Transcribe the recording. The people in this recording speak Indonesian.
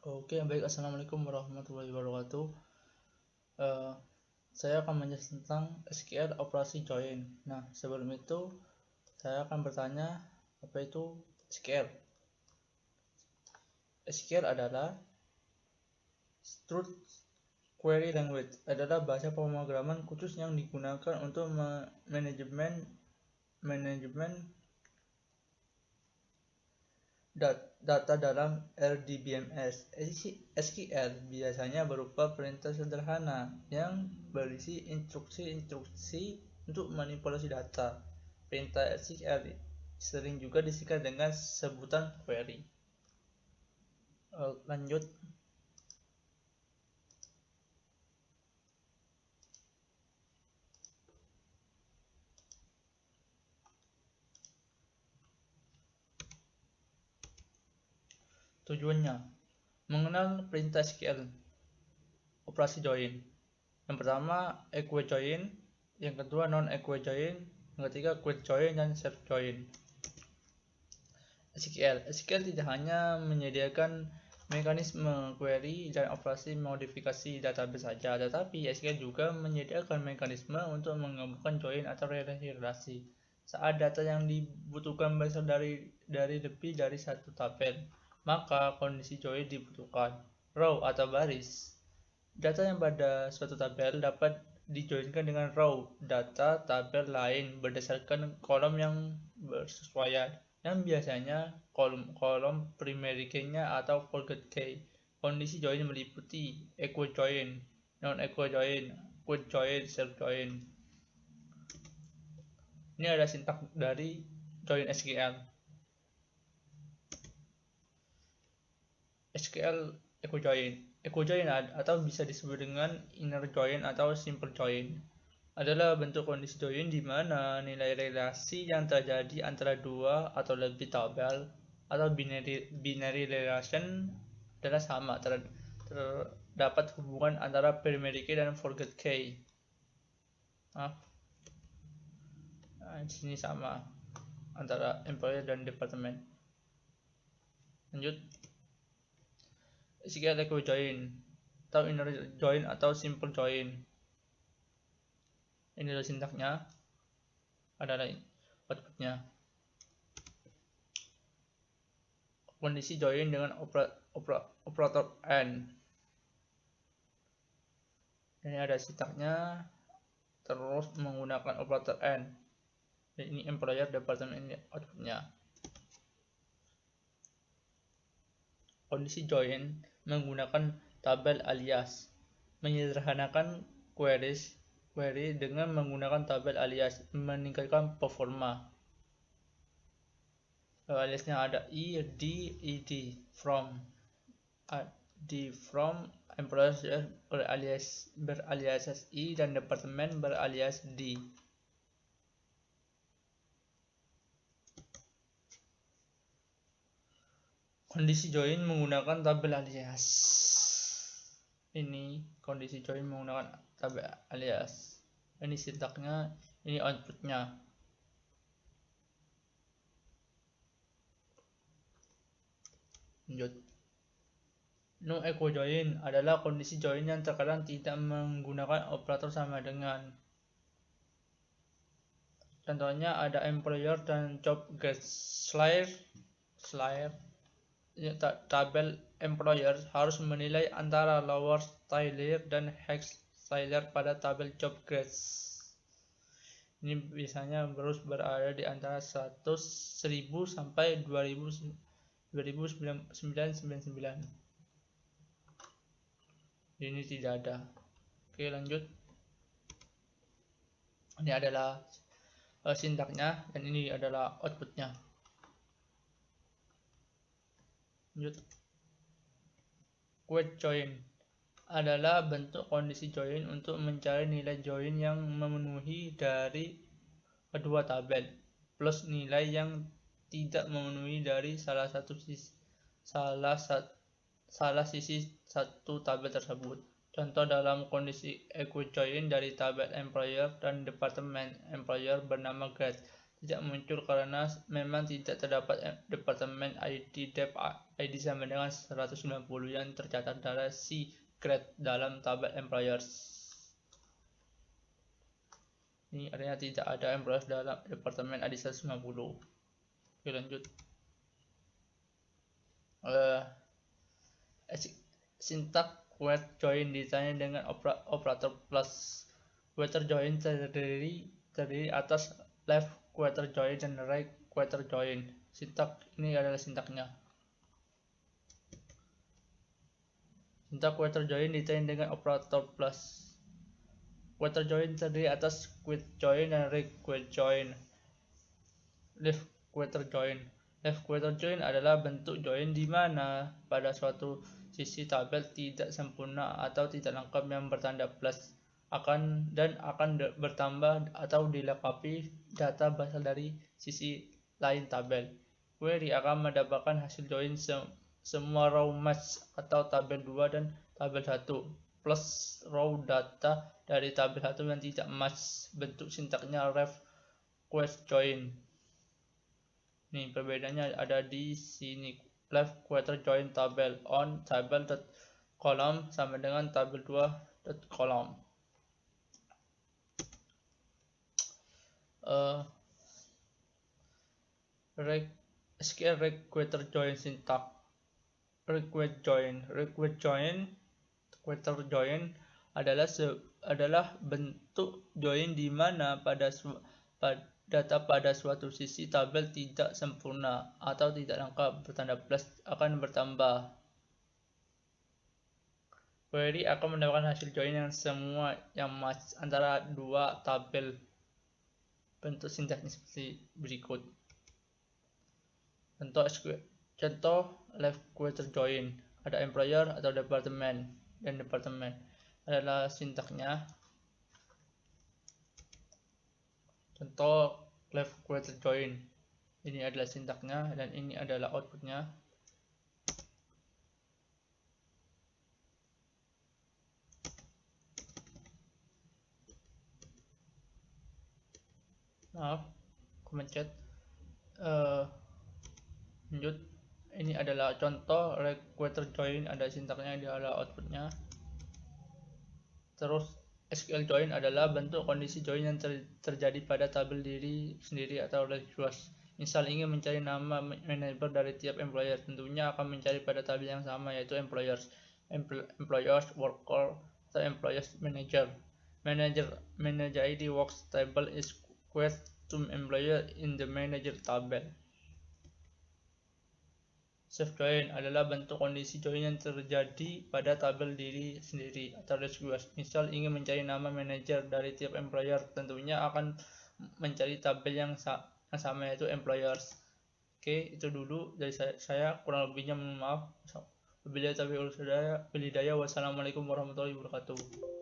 Oke, baik. Assalamualaikum warahmatullahi wabarakatuh. Eh, saya akan menjelaskan tentang SQL operasi join. Nah, sebelum itu saya akan bertanya apa itu SQL. SQL adalah Structured Query Language, adalah bahasa pemrograman khusus yang digunakan untuk manajemen data dalam RDBMS. SQL biasanya berupa perintah sederhana yang berisi instruksi-instruksi untuk manipulasi data. Perintah SQL sering juga disingkat dengan sebutan query. Lanjut. Tujuannya mengenal perintah SQL operasi join. Yang pertama equal join, yang kedua non equal join, yang ketiga quit join dan self join. SQL tidak hanya menyediakan mekanisme query dan operasi modifikasi database saja, tetapi SQL juga menyediakan mekanisme untuk menggabungkan join atau relasi saat data yang dibutuhkan berasal dari lebih dari satu tabel. Maka kondisi join dibutuhkan. Row atau baris. Data yang pada suatu tabel dapat dijoinkan dengan row data tabel lain berdasarkan kolom yang bersesuaian, yang biasanya kolom primary key-nya atau forget key. Kondisi join meliputi equal join, non equal join, quit join, self join. Ini ada sintaks dari join SQL. SQL equal join. Equal join atau bisa disebut dengan inner join atau simple join adalah bentuk kondisi join di mana nilai relasi yang terjadi antara dua atau lebih tabel atau binary relation adalah sama. Terdapat hubungan antara primary key dan forget key. Nah, di sini sama antara employer dan departemen. Lanjut. SQL equal join atau inner join atau simple join. Ini adalah sintaksnya, adalah outputnya. Kondisi join dengan operator AND. Ini ada sintaksnya, terus menggunakan operator AND. Ini employer, department, ini outputnya. Kondisi join menggunakan tabel alias. Menyederhanakan query dengan menggunakan tabel alias, meningkatkan performa. Aliasnya ada i, d, ed, from. Di from employer beralias i dan departemen beralias d. Kondisi join menggunakan tabel alias. Ini kondisi join menggunakan tabel alias. Ini sintaksnya, ini outputnya. Lanjut. No equal join adalah kondisi join yang terkadang tidak menggunakan operator sama dengan. Contohnya ada employer dan job get slayer. Tabel employer harus menilai antara lower styler dan hex styler pada tabel job grades. Ini biasanya terus berada di antara 1000 sampai 2999. Ini tidak ada. Oke, lanjut. Ini adalah sintaksnya dan ini adalah outputnya. Lanjut. Quit join adalah bentuk kondisi join untuk mencari nilai join yang memenuhi dari kedua tabel plus nilai yang tidak memenuhi dari salah sisi satu tabel tersebut. Contoh dalam kondisi equal join dari tabel employer dan departemen employer bernama grade. tidak muncul karena memang tidak terdapat departemen ID dep ID sama dengan 190 yang tercatat dalam si grade dalam tabel employers. Ini artinya tidak ada employers dalam departemen ID 190. Oke, lanjut. Sintak where join ditanya dengan operator plus. Quarter join terdiri atas left quarter join dan right quarter join. Sintak ini adalah sintaknya. Sintak quarter join ditanya dengan operator plus. Quarter join terdiri atas quit join dan right quit join. Left quarter join. Left quarter join adalah bentuk join di mana pada suatu sisi tabel tidak sempurna atau tidak lengkap yang bertanda plus akan bertambah atau dilengkapi data berasal dari sisi lain tabel. Query akan mendapatkan hasil join semua row match atau tabel 2 dan tabel 1 plus row data dari tabel 1 yang tidak match. Bentuk sintaknya ref quest join. Nih perbedaannya ada di sini. Left quarter join tabel on tabel dot column sama dengan tabel 2 dot column. SQL require join syntax. Require join adalah bentuk join di mana data pada suatu sisi tabel tidak sempurna atau tidak lengkap bertanda plus akan bertambah. Query akan mendapatkan hasil join yang semua yang match antara dua tabel. Bentuk sintaknya seperti berikut. Contoh left quarter join. Ada employer atau departemen dan departemen adalah sintaknya. Contoh left quarter join. Ini adalah sintaknya dan ini adalah outputnya. Maaf, aku mencet. Lanjut. Ini adalah contoh quarter join, ada sintaknya, ini adalah outputnya. Terus SQL join adalah bentuk kondisi join yang terjadi pada tabel diri sendiri atau request. Misal ingin mencari nama manajer dari tiap employer, tentunya akan mencari pada tabel yang sama, yaitu employers, worker, atau employers manager. Manager ID works table is equal to employer in the manager table. Self join adalah bentuk kondisi join yang terjadi pada tabel diri sendiri atau request. Misal ingin mencari nama manajer dari tiap employer, tentunya akan mencari tabel yang sama, yaitu employers. Oke, itu dulu dari saya. Kurang lebihnya mohon maaf. Wabillahi taufiq wal hidayah. Wassalamualaikum warahmatullahi wabarakatuh.